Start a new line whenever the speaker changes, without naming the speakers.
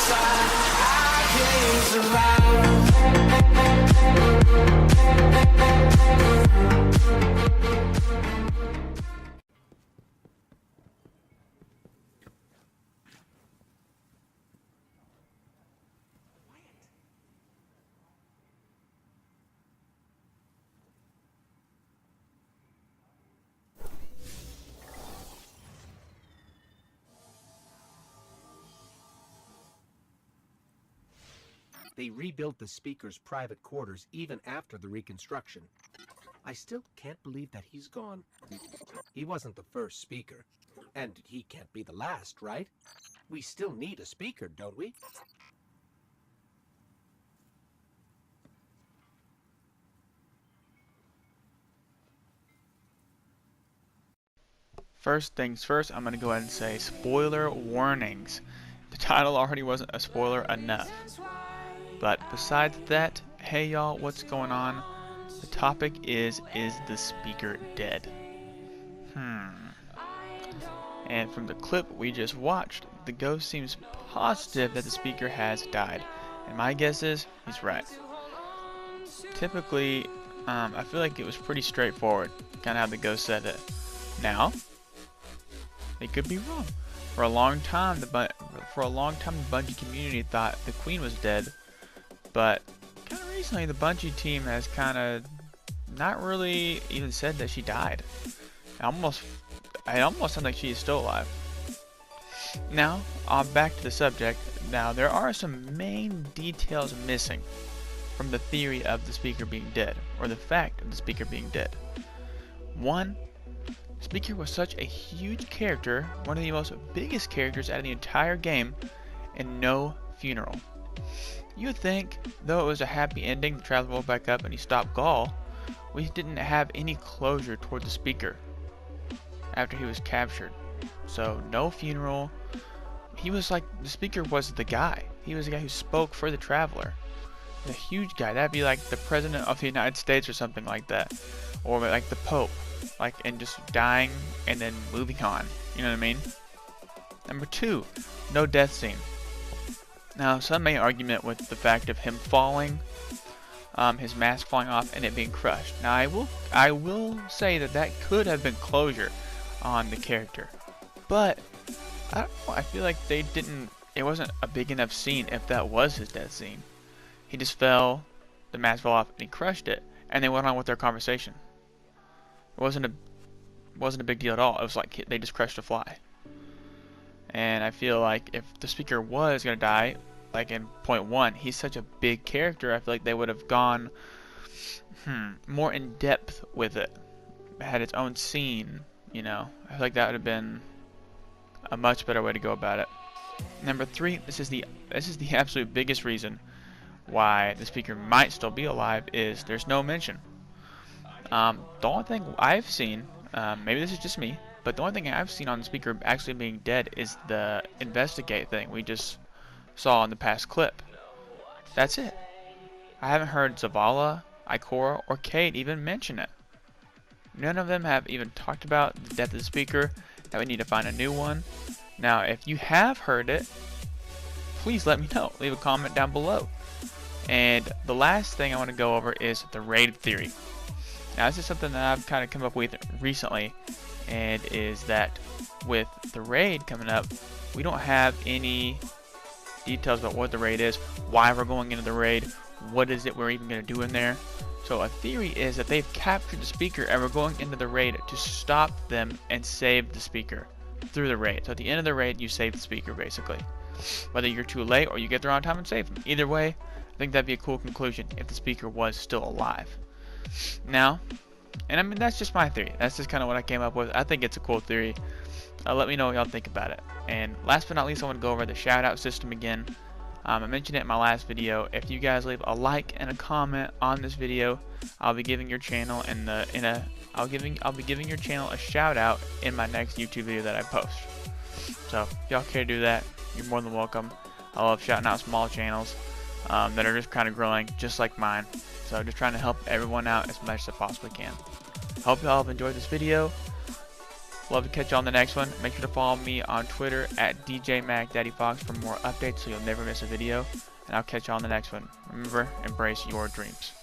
side, I can't survive.
They rebuilt the speaker's private quarters even after the reconstruction. I still can't believe that he's gone. He wasn't the first speaker, and he can't be the last, right? We still need a speaker, don't we?
First things first, I'm going to go ahead and say spoiler warnings. The title already wasn't a spoiler enough. But besides that, hey y'all, what's going on? The topic is the speaker dead? And from the clip we just watched, the ghost seems positive that the speaker has died. And my guess is, he's right. Typically, I feel like it was pretty straightforward, kind of how the ghost said it. Now, they could be wrong. For a long time, the Bungie community thought the Queen was dead. But kind of recently, the Bungie team has kind of not really even said that she died. It almost sounds like she is still alive. Now, back to the subject. Now, there are some main details missing from the theory of the speaker being dead, or the fact of the speaker being dead. One, the speaker was such a huge character, one of the most biggest characters out of the entire game, and no funeral. You would think, though it was a happy ending, the Traveler woke back up and he stopped Gall, we didn't have any closure toward the speaker after he was captured. So, no funeral. He was like, the speaker was the guy. He was the guy who spoke for the Traveler. The huge guy. That'd be like the President of the United States or something like that. Or like the Pope. Like, and just dying and then moving on. You know what I mean? Number two, no death scene. Now, some may argument with the fact of him falling, his mask falling off, and it being crushed. Now, I will say that could have been closure on the character, but I don't know. I feel like they didn't. It wasn't a big enough scene if that was his death scene. He just fell, the mask fell off, and he crushed it, and they went on with their conversation. It wasn't a big deal at all. It was like they just crushed a fly. And I feel like if the speaker was gonna die, like in point one, he's such a big character, I feel like they would have gone more in depth with it. It had its own scene, you know. I feel like that would have been a much better way to go about it. Number three, this is the absolute biggest reason why the speaker might still be alive, is there's no mention. The only thing I've seen, maybe this is just me, but the only thing I've seen on the speaker actually being dead is the investigate thing we just saw in the past clip. That's it. I haven't heard Zavala, Ikora, or Kate even mention it. None of them have even talked about the death of the speaker, that we need to find a new one. Now, if you have heard it, please let me know. Leave a comment down below. And the last thing I want to go over is the raid theory. Now, this is something that I've kind of come up with recently, and is that with the raid coming up, we don't have any details about what the raid is, why we're going into the raid, what is it we're even going to do in there. So a theory is that they've captured the speaker and we're going into the raid to stop them and save the speaker through the raid. So at the end of the raid, you save the speaker, basically. Whether you're too late or you get there on time and save him. Either way, I think that'd be a cool conclusion if the speaker was still alive. Now, and I mean, that's just my theory. That's just kind of what I came up with. I think it's a cool theory. Let me know what y'all think about it. And last but not least, I want to go over the shout out system again. I mentioned it in my last video. If you guys leave a like and a comment on this video, I'll be giving your channel I'll be giving your channel a shout out in my next YouTube video that I post. So if y'all care to do that, you're more than welcome. I love shouting out small channels that are just kind of growing, just like mine. So just trying to help everyone out as much as I possibly can. Hope y'all have enjoyed this video. Love to catch you on the next one. Make sure to follow me on Twitter at DJMacDaddyFox for more updates so you'll never miss a video. And I'll catch you on the next one. Remember, embrace your dreams.